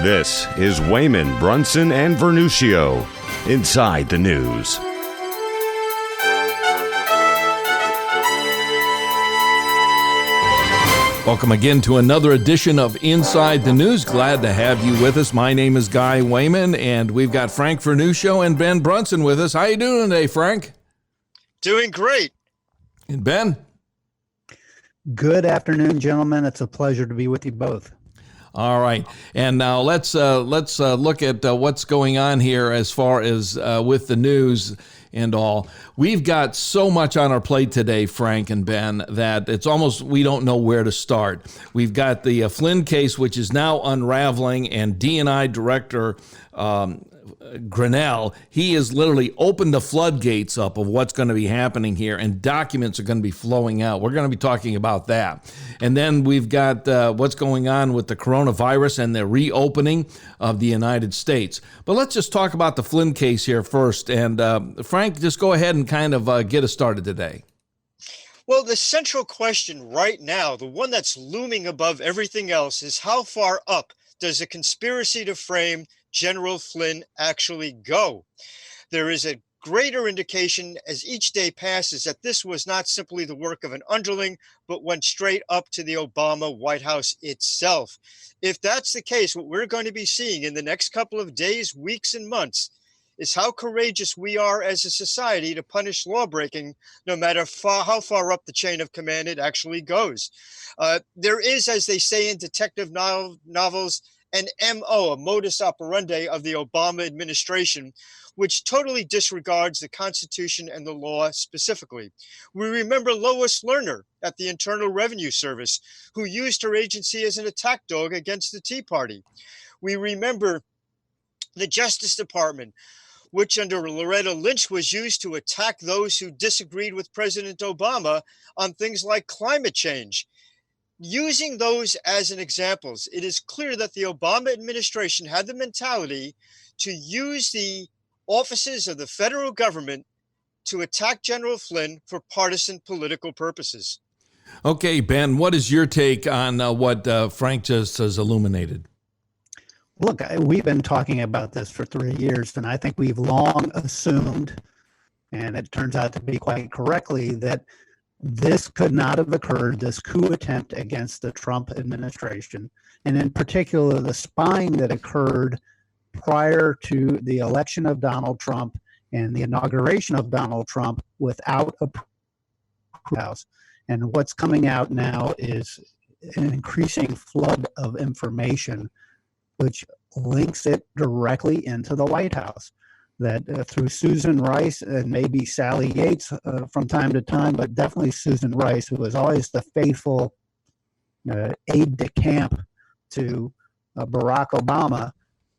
This is Wehman, Brunson, and Vernuccio, Inside the News. Welcome again to another edition of Inside the News. Glad to have you with us. My name is Guy Wehman, and we've got Frank Vernuccio and Ben Brunson with us. How you doing today, Frank? Doing great. And Ben? Good afternoon, gentlemen. It's a pleasure to be with you both. All right, and now let's look at what's going on here as far as with the news and all. We've got so much on our plate today, Frank and Ben, that it's almost we don't know where to start. We've got the Flynn case, which is now unraveling, and D&I Director Grinnell, he has literally opened the floodgates up of what's going to be happening here, and documents are going to be flowing out. We're going to be talking about that. And then we've got what's going on with the coronavirus and the reopening of the United States. But let's just talk about the Flynn case here first. And Frank, just go ahead and kind of get us started today. Well, the central question right now, the one that's looming above everything else, is how far up does a conspiracy to frame General Flynn actually go? There is a greater indication as each day passes that this was not simply the work of an underling, but went straight up to the Obama White House itself. If that's the case, what we're going to be seeing in the next couple of days, weeks, and months is how courageous we are as a society to punish lawbreaking, no matter how far up the chain of command it actually goes. There is, as they say in detective novels, an MO, a modus operandi of the Obama administration, which totally disregards the Constitution and the law specifically. We remember Lois Lerner at the Internal Revenue Service, who used her agency as an attack dog against the Tea Party. We remember the Justice Department, which under Loretta Lynch was used to attack those who disagreed with President Obama on things like climate change. Using those as an examples, it is clear that the Obama administration had the mentality to use the offices of the federal government to attack General Flynn for partisan political purposes. Okay, Ben, what is your take on what Frank just has illuminated? Look, we've been talking about this for 3 years, and I think we've long assumed, and it turns out to be quite correctly, that this could not have occurred, this coup attempt against the Trump administration, and in particular, the spying that occurred prior to the election of Donald Trump and the inauguration of Donald Trump without a House. And what's coming out now is an increasing flood of information, which links it directly into the White House. That through Susan Rice and maybe Sally Yates from time to time, but definitely Susan Rice, who was always the faithful aide-de-camp to Barack Obama,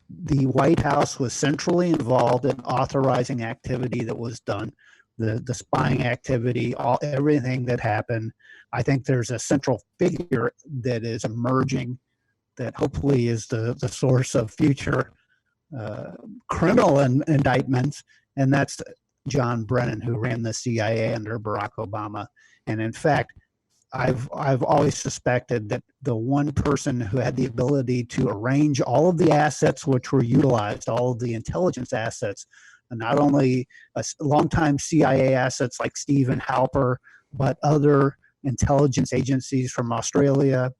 the White House was centrally involved in authorizing activity that was done, the spying activity, everything that happened. I think there's a central figure that is emerging that hopefully is the source of future criminal indictments, and that's John Brennan, who ran the CIA under Barack Obama. And in fact, I've always suspected that the one person who had the ability to arrange all of the assets which were utilized, all of the intelligence assets, and not only longtime CIA assets like Stephen Halper, but other intelligence agencies from Australia,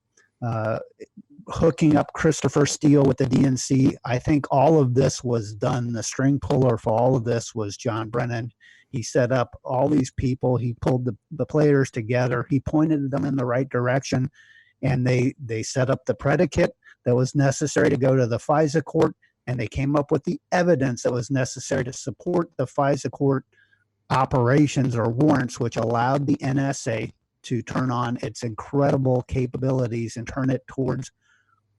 hooking up Christopher Steele with the DNC. I think all of this was done. The string puller for all of this was John Brennan. He set up all these people. He pulled the players together. He pointed them in the right direction, and they set up the predicate that was necessary to go to the FISA court, and they came up with the evidence that was necessary to support the FISA court operations or warrants, which allowed the NSA to turn on its incredible capabilities and turn it towards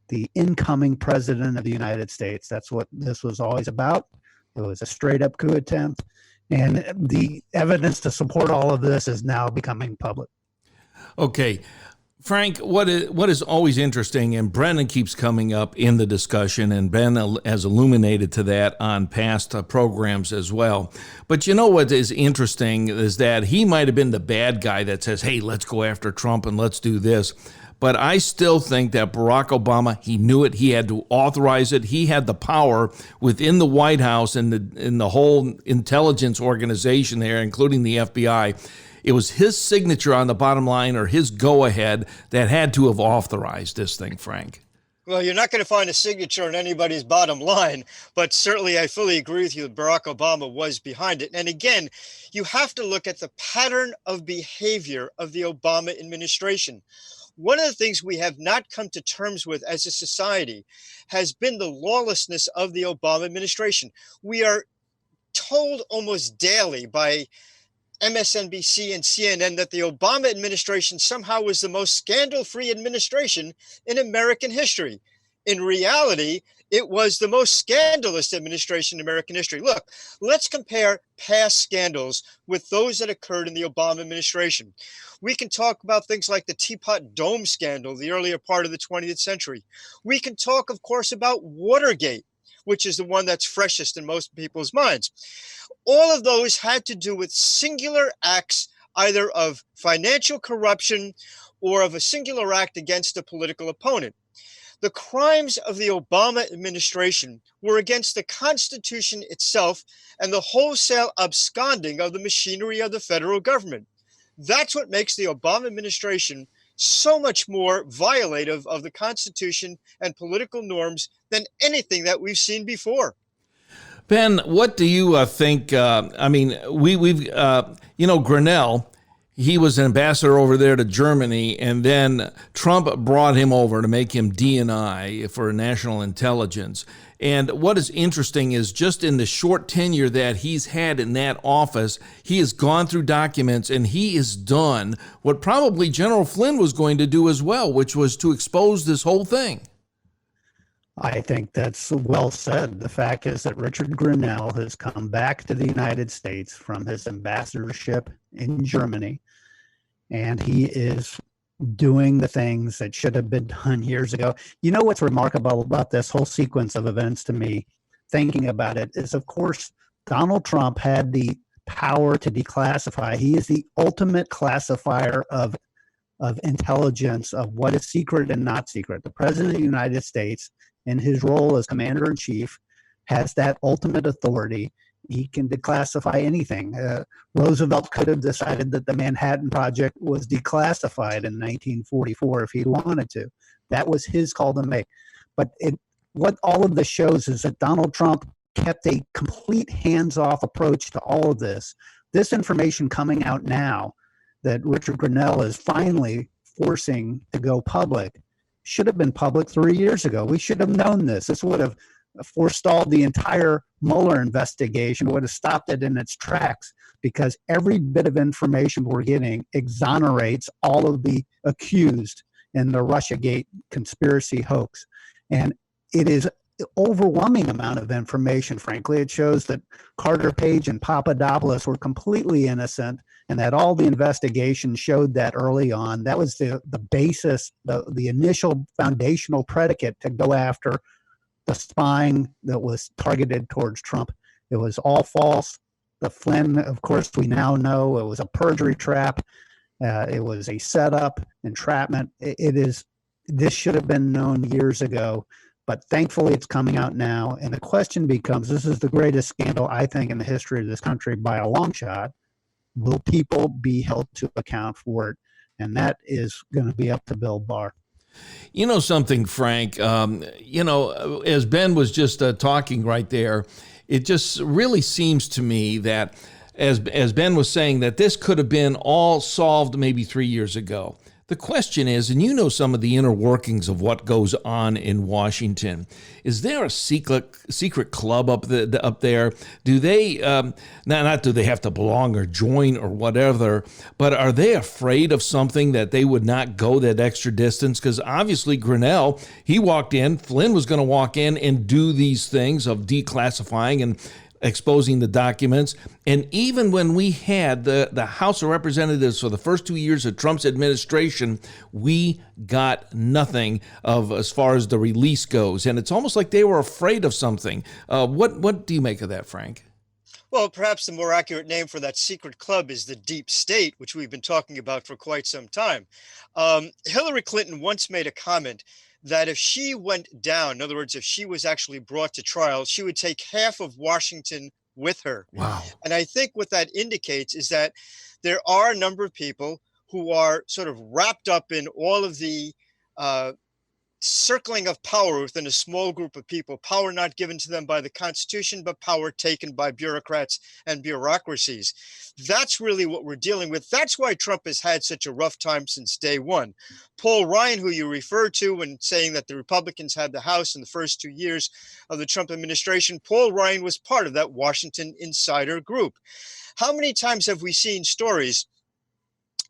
the incoming president of the United States. That's what this was always about. It was a straight up coup attempt. And the evidence to support all of this is now becoming public. Okay. Frank, what is always interesting, and Brennan keeps coming up in the discussion, and Ben has illuminated to that on past programs as well. But you know what is interesting is that he might have been the bad guy that says, hey, let's go after Trump and let's do this. But I still think that Barack Obama, he knew it. He had to authorize it. He had the power within the White House and the whole intelligence organization there, including the FBI. It was his signature on the bottom line, or his go-ahead, that had to have authorized this thing, Frank. Well, you're not going to find a signature on anybody's bottom line, but certainly I fully agree with you that Barack Obama was behind it. And again, you have to look at the pattern of behavior of the Obama administration. One of the things we have not come to terms with as a society has been the lawlessness of the Obama administration. We are told almost daily by MSNBC and CNN that the Obama administration somehow was the most scandal-free administration in American history. In reality, it was the most scandalous administration in American history. Look, let's compare past scandals with those that occurred in the Obama administration. We can talk about things like the Teapot Dome scandal, the earlier part of the 20th century. We can talk, of course, about Watergate, which is the one that's freshest in most people's minds. All of those had to do with singular acts, either of financial corruption or of a singular act against a political opponent. The crimes of the Obama administration were against the Constitution itself and the wholesale absconding of the machinery of the federal government. That's what makes the Obama administration so much more violative of the Constitution and political norms than anything that we've seen before. Ben, what do you think? Grinnell, he was an ambassador over there to Germany, and then Trump brought him over to make him DNI for national intelligence. And what is interesting is just in the short tenure that he's had in that office, he has gone through documents and he has done what probably General Flynn was going to do as well, which was to expose this whole thing. I think that's well said. The fact is that Richard Grinnell has come back to the United States from his ambassadorship in Germany, and he is doing the things that should have been done years ago. You know what's remarkable about this whole sequence of events to me, thinking about it, is, of course, Donald Trump had the power to declassify. He is the ultimate classifier of intelligence, of what is secret and not secret. The President of the United States, in his role as commander-in-chief, has that ultimate authority. He can declassify anything. Roosevelt could have decided that the Manhattan Project was declassified in 1944 if he wanted to. That was his call to make. But what all of this shows is that Donald Trump kept a complete hands-off approach to all of this. This information coming out now that Richard Grinnell is finally forcing to go public should have been public 3 years ago. We should have known this. This would have forestalled the entire Mueller investigation, would have stopped it in its tracks, because every bit of information we're getting exonerates all of the accused in the Russiagate conspiracy hoax. And it is an overwhelming amount of information, frankly. It shows that Carter Page and Papadopoulos were completely innocent, and that all the investigation showed that early on. That was the basis, the initial foundational predicate to go after the spying that was targeted towards Trump. It was all false. The Flynn, of course, we now know it was a perjury trap. It was a setup, entrapment. This should have been known years ago, but thankfully it's coming out now. And the question becomes, this is the greatest scandal, I think, in the history of this country by a long shot. Will people be held to account for it? And that is going to be up to Bill Barr. You know something, Frank, as Ben was just talking right there, it just really seems to me that, as Ben was saying, that this could have been all solved maybe 3 years ago. The question is, and you know some of the inner workings of what goes on in Washington, is there a secret club up there? Do they, not do they have to belong or join or whatever, but are they afraid of something that they would not go that extra distance? Because obviously Grinnell, he walked in, Flynn was going to walk in and do these things of declassifying and exposing the documents. And even when we had the House of Representatives for the first 2 years of Trump's administration, we got nothing of as far as the release goes. And it's almost like they were afraid of something. What do you make of that, Frank? Well, perhaps the more accurate name for that secret club is the deep state, which we've been talking about for quite some time. Hillary Clinton once made a comment that if she went down, in other words, if she was actually brought to trial, she would take half of Washington with her. Wow. And I think what that indicates is that there are a number of people who are sort of wrapped up in all of the uh, circling of power within a small group of people, power not given to them by the Constitution, but power taken by bureaucrats and bureaucracies. That's really what we're dealing with. That's why Trump has had such a rough time since day one. Paul Ryan, who you referred to when saying that the Republicans had the House in the first 2 years of the Trump administration, Paul Ryan was part of that Washington insider group. How many times have we seen stories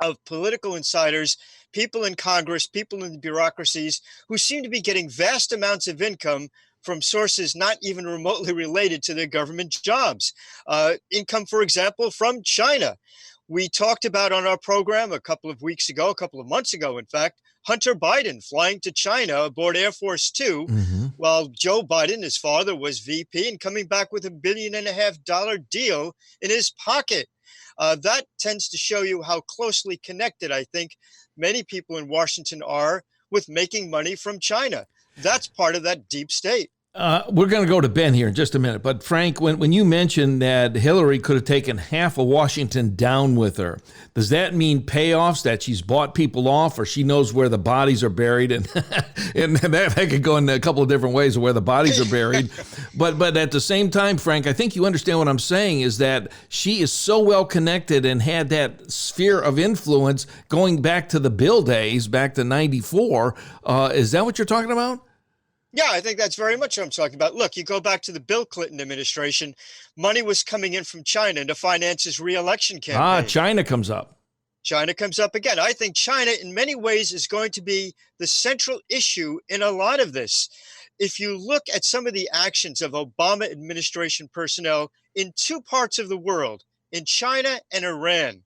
of political insiders, people in Congress, people in the bureaucracies who seem to be getting vast amounts of income from sources not even remotely related to their government jobs? Income, for example, from China. We talked about on our program a couple of months ago, in fact, Hunter Biden flying to China aboard Air Force Two, while Joe Biden, his father, was VP and coming back with $1.5 billion deal in his pocket. That tends to show you how closely connected, I think, many people in Washington are with making money from China. That's part of that deep state. We're going to go to Ben here in just a minute. But Frank, when you mentioned that Hillary could have taken half of Washington down with her, does that mean payoffs, that she's bought people off, or she knows where the bodies are buried? And that could go in a couple of different ways of where the bodies are buried. But at the same time, Frank, I think you understand what I'm saying, is that she is so well connected and had that sphere of influence going back to the Bill days, back to 94. Is that what you're talking about? Yeah, I think that's very much what I'm talking about. Look, you go back to the Bill Clinton administration, money was coming in from China to finance his reelection campaign. China comes up. China comes up again. I think China, in many ways, is going to be the central issue in a lot of this. If you look at some of the actions of Obama administration personnel in two parts of the world, in China and Iran,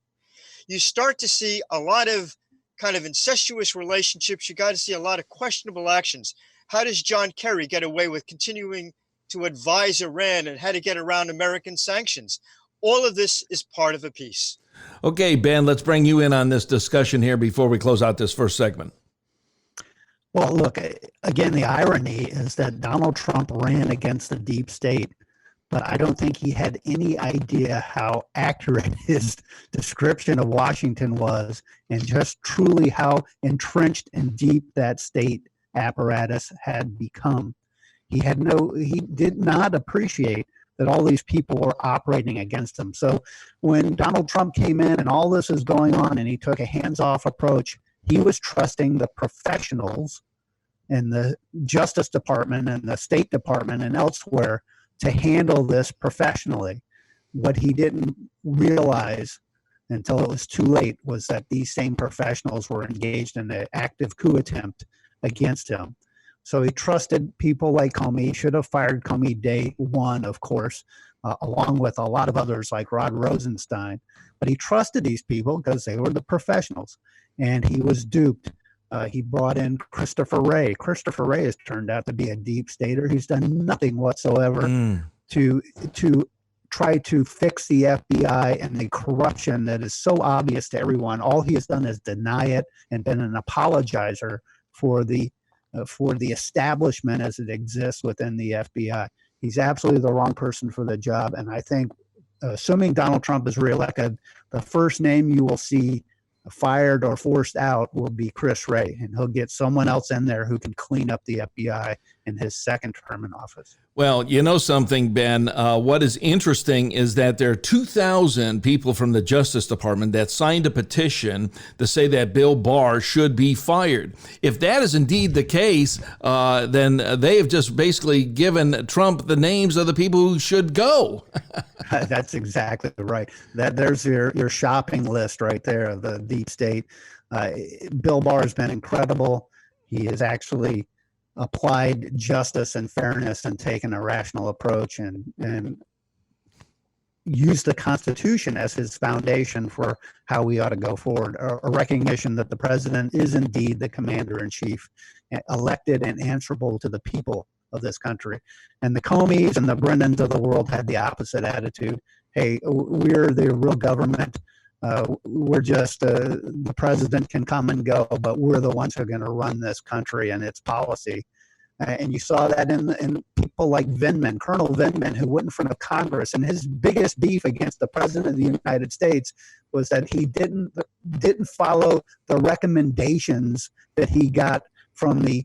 you start to see a lot of kind of incestuous relationships. You got to see a lot of questionable actions. How does John Kerry get away with continuing to advise Iran and how to get around American sanctions? All of this is part of a piece. Okay, Ben, let's bring you in on this discussion here before we close out this first segment. Well, look, again, the irony is that Donald Trump ran against the deep state, but I don't think he had any idea how accurate his description of Washington was, and just truly how entrenched and deep that state apparatus had become. He did not appreciate that all these people were operating against him. So when Donald Trump came in and all this is going on and he took a hands-off approach, he was trusting the professionals in the Justice Department and the State Department and elsewhere to handle this professionally. What he didn't realize until it was too late was that these same professionals were engaged in an active coup attempt against him. So he trusted people like Comey. He should have fired Comey day one, of course, along with a lot of others like Rod Rosenstein. But he trusted these people because they were the professionals, and he was duped. He brought in Christopher Wray. Christopher Wray has turned out to be a deep stater. He's done nothing whatsoever to try to fix the FBI and the corruption that is so obvious to everyone. All he has done is deny it and been an apologizer for the establishment as it exists within the FBI. He's absolutely the wrong person for the job. And I think, assuming Donald Trump is reelected, the first name you will see fired or forced out will be Chris Wray, and he'll get someone else in there who can clean up the FBI in his second term in office. Well, you know something, Ben, what is interesting is that there are 2,000 people from the Justice Department that signed a petition to say that Bill Barr should be fired. If that is indeed the case, then they have just basically given Trump the names of the people who should go. That's exactly right. There's your shopping list right there of the deep state. Bill Barr has been incredible. He has actually applied justice and fairness and taken a rational approach and used the Constitution as his foundation for how we ought to go forward. A recognition that the president is indeed the commander-in-chief, elected and answerable to the people of this country. And the Comeys and the Brennans of the world had the opposite attitude. hey, we're the real government. We're just the president can come and go, but we're the ones who are going to run this country and its policy. And you saw that in people like Vindman, Colonel Vindman, who went in front of Congress, and his biggest beef against the president of the United States was that he didn't follow the recommendations that he got from the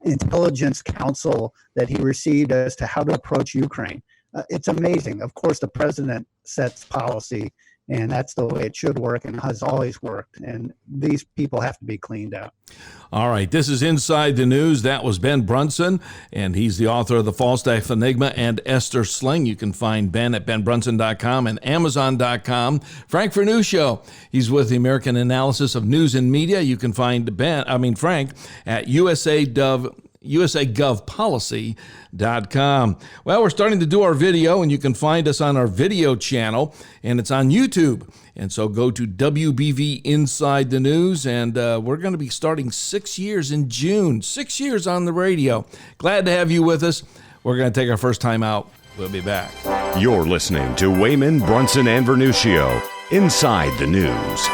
intelligence council that he received as to how to approach Ukraine. It's amazing. Of course, the president sets policy, and that's the way it should work and has always worked. And these people have to be cleaned out. All right, this is Inside the News. That was Ben Brunson, and he's the author of the Falstaff, Enigma, and Esther Sling. You can find Ben at benbrunson.com and amazon.com. Frank Vernuccio, he's with the American Analysis of News and Media. You can find Frank at usagovpolicy.com. Well, we're starting to do our video, and you can find us on our video channel, and it's on YouTube. And so go to WBV Inside the News, and we're going to be starting 6 years in June. 6 years on the radio. Glad to have you with us. We're going to take our first time out. We'll be back. You're listening to Wehman, Brunson, and Vernuccio, Inside the News.